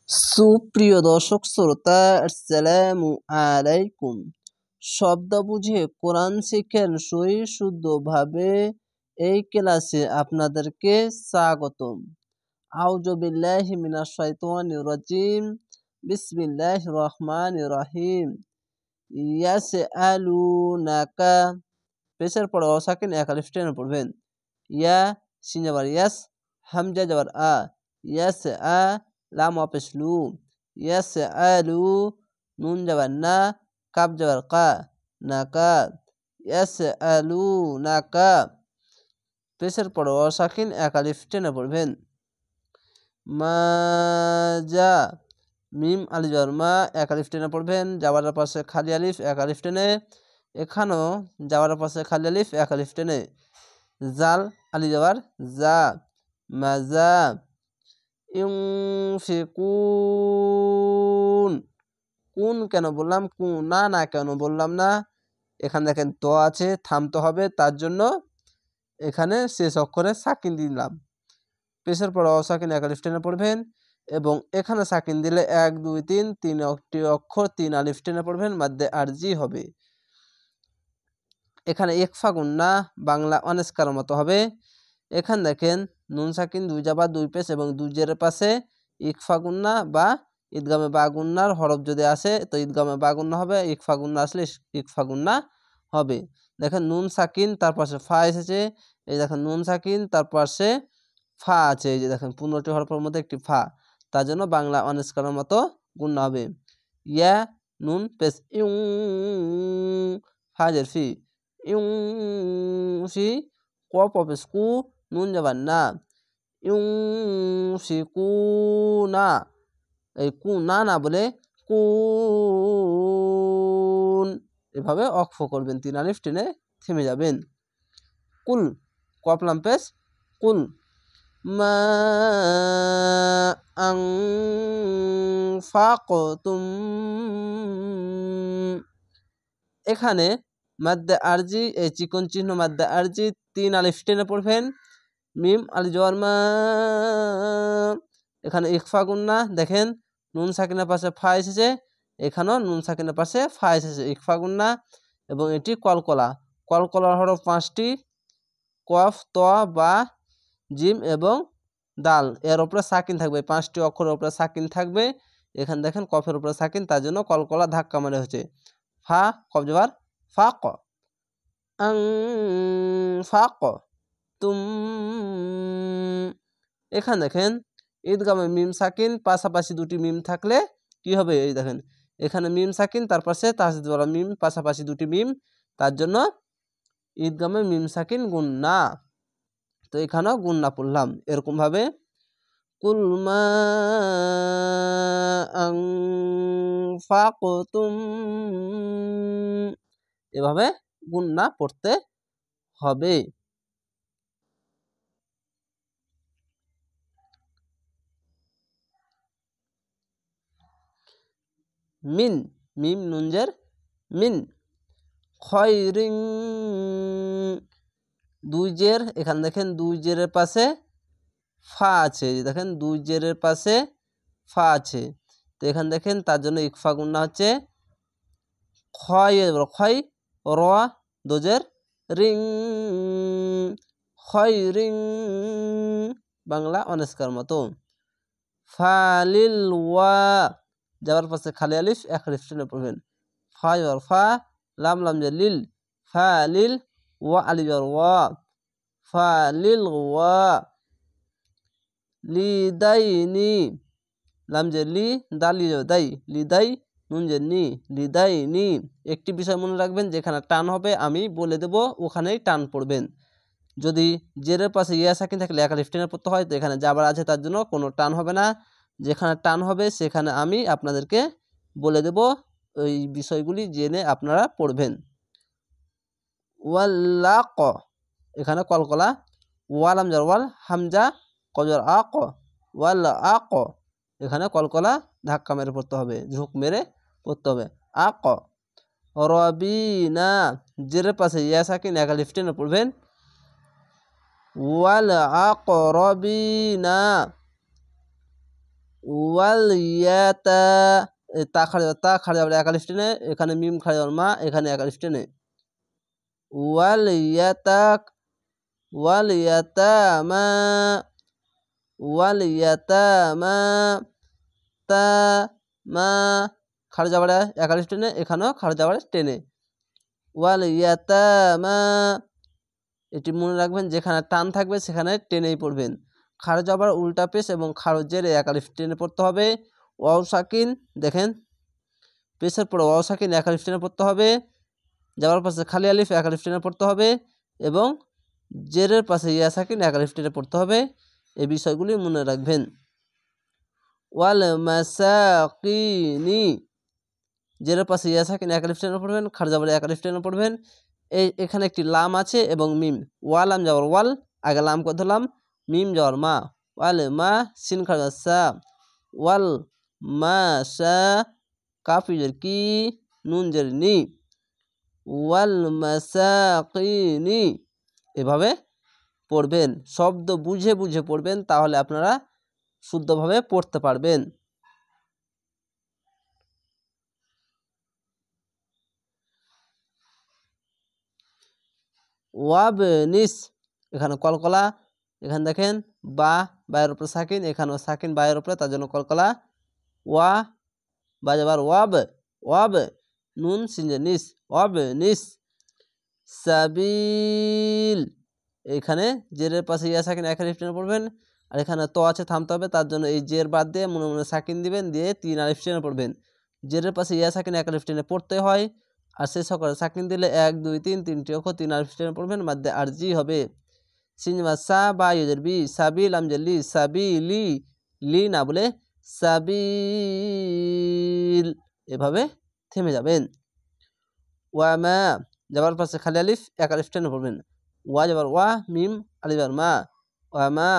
সুপ্রিয় দর্শক শ্রোতা, আসসালামু আলাইকুম। শব্দ বুঝে কোরআন শিখেন সহি শুদ্ধভাবে এই ক্লাসে আপনাদেরকে স্বাগতম। আউযু বিল্লাহি মিনাশ শাইতানির রাজিম। বিসমিল্লাহির রহমানির রহিম। ইয়াসআলুনাকা, পেশের পরে অসাকিন এক আলিফ টেনে পড়বেন। ইয়া সিন যাবার ইয়াস, হামজা যাবার আ, ইয়াস আ, লাম অপেশ লু, ইয়াস আলু, নুন যাবার না, কাপ যাবার কা, নাকা, ইয়াস আলু নাকা, পেশের পরে অসাকিন এক আলিফ টেনে পড়বেন। মাজা, মিম আলিফ যাবার মা, এক আলিফ টেনে পড়বেন। যাওয়ার পাশে খালি আলিফ, এক আলিফ টেনে। এখানেও যাওয়ার পাশে খালি আলিফ, এক আলিফ টেনে। জাল আলিফ যাবার যা, মাজা। ইউনফিকুন, কুন কেন বললাম, না না কেন বললাম না? এখানে দেখেন তো আছে, থামতে হবে, তার জন্য এখানে শেষ অক্ষরে সাকিন দিলাম। পেশের পর অসাকিন এক আলিফ টেনে পড়বেন এবং এখানে সাকিন দিলে 1 2 3 তিনটি অক্ষর 3 আলিফ টেনে পড়বেন, মাদ্দে আরজি হবে। এখানে ইকফা গুন্না বাংলা অনেস্কার মতো হবে। এখানে দেখেন নুন সাকিন 2 জাবা 2 পেশ এবং 2 জেরের পাশে ইকফা গুন্না বা ঈদগামে বা গুন্নার হরফ যদি আসে তো ঈদগামে বা গুন্না হবে, ইকফা গুন্না আসলে ইকফা গুন্না হবে। দেখেন নুন সাকিন তার পাশে ফা এসেছে, এই দেখেন নুন সাকিন তার পাশে ফা আছে, এই যে দেখেন 15টি হরফের মধ্যে একটি ফা, তার জন্য বাংলা অনেস্কারের মতো গুন্না হবে। ইয়া নুন পেশ ইউ, হাজের ফি, ইউনফি, কফ অপেশ কু, নুন যাবার না, ইউনফিকুনা, এই কু না না বলে কুন, এভাবে অক্ফ করবেন, 3 আলিফ টেনে থেমে যাবেন। কুল, কফ লাম পেশ কুল, মা আনফাকতুম, এখানে মাদ্দে আরজি, এই চিকন চিহ্ন মাদ্দে আরজি 3 আলিফ টেনে পড়বেন। মিম আলিফ জবর মা, এখানে ইকফা গুন্না, দেখেন নুন সাকিনের পাশে ফা এসেছে, এখানেও নুন সাকিনের পাশে ফা এসেছে, ইকফা গুন্না। এবং এটি কলকলা, কলকলার হরফ 5টি, কফ, ত, বা, জিম এবং দাল, এর উপরে সাকিন থাকবে, 5টি অক্ষরের উপরে সাকিন থাকবে। এখানে দেখেন কফের উপরে সাকিন, তার জন্য কলকলা ধাক্কা মারে হচ্ছে ফা, কফ জবর ফাক, আং ফাক তুম। এখানে দেখেন ঈদগামে মিম সাকিন, পাশাপাশি 2টি মিম থাকলে কি হবে, এই দেখেন এখানে মিম সাকিন তার পাশে তাসদীদ ওয়ালা মিম, পাশাপাশি 2টি মিম, তার জন্য ঈদগামে মিম সাকিন গুন্না। তো এখানেও গুন্না পড়লাম এরকম ভাবে। কুল মা আনফাকতুম, এভাবে গুন্না পড়তে হবে। মিন, মিম নুনজের মিন, খয়রিং, 2 জের, এখানে দেখেন 2 জেরের পাশে ফা আছে, দেখেন 2 জেরের পাশে ফা আছে, তো এখানে দেখেন তার জন্য ইকফা গুন্না হচ্ছে খয়, খয় র দোজের রিং, খয়রিং, বাংলা অনেস্কার মতো। ফালিল ওয়া, যাওয়ার পাশে খালি আলিফ, এক আলিফ টেনে পড়বেন। ফা জবর ফা, লাম লাম যে লিল, ফালিল, ওয়া আলিফ জবর ওয়া, ফালিল ওয়া। লিদাইনি, লাম যে লি, দাল দাই, লিদাই, নুন যে নি, লিদাইনি। একটি বিষয় মনে রাখবেন, যেখানে টান হবে আমি বলে দেব ওখানেই টান পড়বেন। যদি জেরের পাশে ইয়া সাকিন থাকলে এক আলিফ টেনে পড়তে হয়, তো এখানে জাবার আছে তার জন্য কোনো টান হবে না। যেখানে টান হবে সেখানে আমি আপনাদেরকে বলে দেব, ওই বিষয়গুলি জেনে আপনারা পড়বেন। ওয়াল্লাক, এখানে কলকলা, ওয়ালাম জার ওয়াল, হামজা কজর আক, ওয়াল আক, এখানে কলকলা ধাক্কা মেরে পড়তে হবে, ঝুঁক মেরে পড়তে হবে। আক, রবিনা, জেরের পাশে ইয়া সাকিন এক আলিফ টেনে পড়বেন। ওয়াল আকরবিনা, ওয়াল ইয়াতা তা খাড়া যাবে এক আলিফ টেনে, এখানে মিম খাড়া যাবে মা, এখানে এক আলিফ টেনে ওয়াল ইয়াতামা ওয়াল ইয়াতামা তা মা খাড়া যাবে এক আলিফ টেনে, এখানেও খাড়া যাবে টেনে ওয়াল ইয়াতামা। এটি মনে রাখবেন যেখানে টান থাকবে সেখানে টেনেই পড়বেন। খাড়া যাবার উল্টা পেশ এবং খাড়া জেরে এক আলিফ টেনে পড়তে হবে। ওয়াও সাকিন দেখেন পেশের পরে ওয়াও সাকিন এক আলিফ টেনে পড়তে হবে, যাওয়ার পাশে খালি আলিফ এক আলিফ টেনে পড়তে হবে এবং জেরের পাশে ইয়া সাকিন এক আলিফ টেনে পড়তে হবে। এই বিষয়গুলি মনে রাখবেন। ওয়াল মাসাকিনি জেরের পাশে ইয়া সাকিন এক আলিফ টেনে পড়বেন, খাড়া যাবার এক আলিফ টেনে পড়বেন। এখানে একটি লাম আছে এবং মিম, ওয়াল লাম যাওয়ার ওয়াল, আগে লাম করে ধরলাম, মিম যাওয়ার মা, ওয়াল মা সিন খাড়া সা, ওয়াল মা সা কাফ ইজের কি, নুন জের নি, ওয়াল মাসাকিনি। এভাবে পড়বেন, শব্দ বুঝে বুঝে পড়বেন, তাহলে আপনারা শুদ্ধভাবে পড়তে পারবেন। ওয়াবনিস এখানে কলকলা, এখানে দেখেন বায়ের উপরে সাকিন, এখানেও সাকিন বায়ের উপরে, তার জন্য কলকলা। ওয়া বাজাবার ওয়াব নুন সিনজে নিস ওয়াবনিস সাবিল, এখানে জেরের পাশে ইয়া সাকিন এক আলিফ টেনে পড়বেন, আর এখানে তো আছে থামতে হবে, তার জন্য এই জের বাদ দিয়ে মনে মনে সাকিন দিবেন, দিয়ে 3 আলিফ টেনে পড়বেন। জেরের পাশে ইয়া সাকিন এক আলিফ টেনে পড়তে হয়, আর শেষ করে সাকিন দিলে 1 2 3 তিনটি অক্ষর 3 আলিফ টেনে পড়বেন, মাধ্যে আরজি হবে। সিনজমা সা বা ইউজের বি সাবিল আমজলি সাবিলি, লি না বলে সাবিল, এভাবে থেমে যাবেন। ওয়ামা যাবার পাশে খালি আলিফ এক আলিফ টেনে পড়বেন, ওয়া যাবার ওয়া মিম আলিফ যাবার মা, ওয়ামা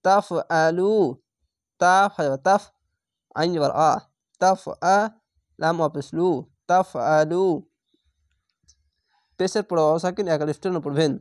তাফ আলু তাফ যাবার তাফ আইন যাবার আ, তাফ আ লাম অপেস লু তাফ আলু, পেশের পরে ওয়া সাকিন এক আলিফ টেনে পড়বেন।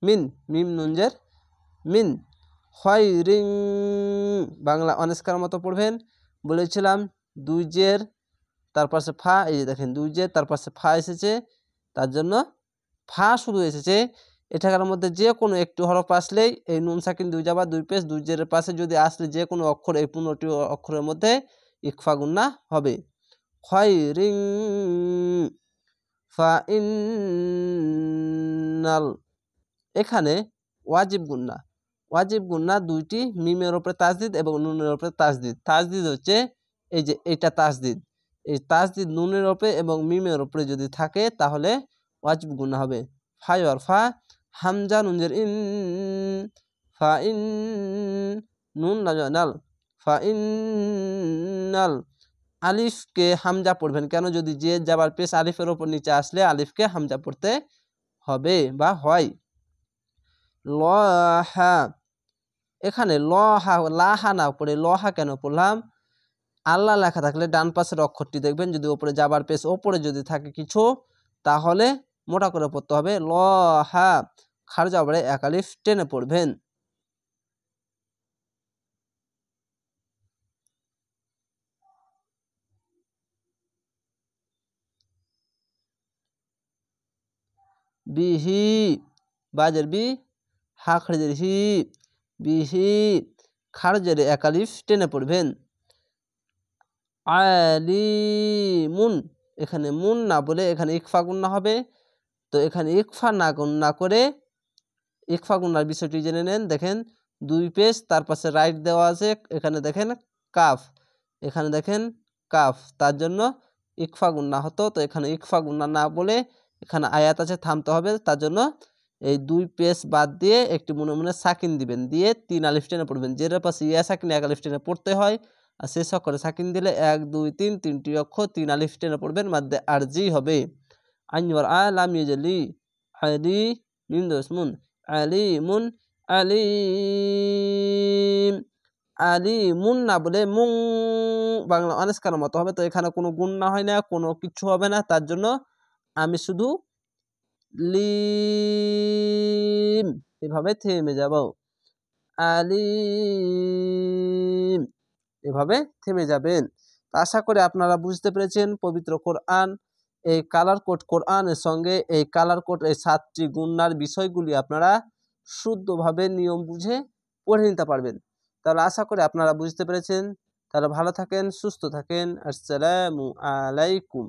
মিন মিম নুনজের মিন, খয়রিং বাংলা অনেস্কার মতো পড়বেন। বলেছিলাম 2 জের তার পাশে ফা, এই যে দেখেন 2 জের তার পাশে ফা এসেছে, তার জন্য ফা শুধু এসেছে। এটাকার মধ্যে যে কোনো একটি হরফ আসলেই এই নুন সাকিন 2 জাবা 2 পেশ 2 জেরের পাশে যদি আসলে যে কোনো অক্ষর এই 15টি অক্ষরের মধ্যে ইকফা গুন্না হবে। খয়রিং ফা ইন্নাল, এখানে ওয়াজিব গুন্না 2টি মিমের উপরে তাজদিদ এবং নুনের উপরে তাজদিদ। তাজদিদ হচ্ছে এই যে এটা তাজদিদ, এই তাজদিদ নুনের উপরে এবং মিমের উপরে যদি থাকে তাহলে ওয়াজিব গুন্না হবে। ফায়র ফা হামজা নুনজের ইন ফা ইন নুন নাল ফা ইন্নাল, আলিফকে হামজা পড়বেন কেন, যদি যে যাবার পেশ আলিফের ওপর নিচে আসলে আলিফকে হামজা পড়তে হবে বা হয়। লহা এখানে লাহা না পড়ে লহা কেন পড়লাম, আল্লাহ লেখা থাকলে ডান পাশের অক্ষরটি দেখবেন, যদি ওপরে যাবার পেশ ওপরে যদি থাকে কিছু তাহলে মোটা করে পড়তে হবে লহা, খার যাবারে এক আলিফ টেনে পড়বেন। বিহি বাজের বি হা খারজের হি, বিহি খারজের এক আলিফ টেনে পড়বেন। আলিমুন এখানে মুন না বলে এখানে ইকফা গুন্না হবে, তো এখানে ইকফা না করে ইকফা গুন্নার বিষয়টি জেনে নেন। দেখেন 2 পেশ তার পাশে রাইট দেওয়া আছে, এখানে দেখেন কাফ, এখানে দেখেন কাফ, তার জন্য ইকফা গুন্না হতো, তো এখানে ইকফা গুন্না না বলে এখানে আয়াত আছে থামতে হবে, তার জন্য এই 2 পেশ বাদ দিয়ে একটি মনে মনে সাকিন দিবেন, দিয়ে 3 আলিফ টেনে পড়বেন। যের পাশে ইয়া সাকিন 1 আলিফ টেনে পড়তে হয়, আর শেষ অক্ষরে সাকিন দিলে 1 2 3 তিনটি অক্ষর 3 আলিফ টেনে পড়বেন, মাধ্যে আরজি হবে। আইনওয়ার আলাম ইজলি আলি মিম দসমুন আলিমুন আলিম, আলিমুন না বলে মুং বাংলা অনেস্কার মতো হবে, তো এখানে কোনো গুন্না হয় না, কোনো কিছু হবে না, তার জন্য আমি শুধু লিম এভাবে থেমে যাব। আলিম। এভাবে থেমে যাবেন। আশা করি আপনারা বুঝতে পেরেছেন পবিত্র কোরআন, এই কালার কোড কোরআনের সঙ্গে এই কালার কোড এই 7টি গুণনার বিষয়গুলি আপনারা শুদ্ধভাবে নিয়ম বুঝে পড়ে নিতে পারবেন। তাহলে আশা করি আপনারা বুঝতে পেরেছেন। তাহলে ভালো থাকেন, সুস্থ থাকেন। আসসালামু আলাইকুম।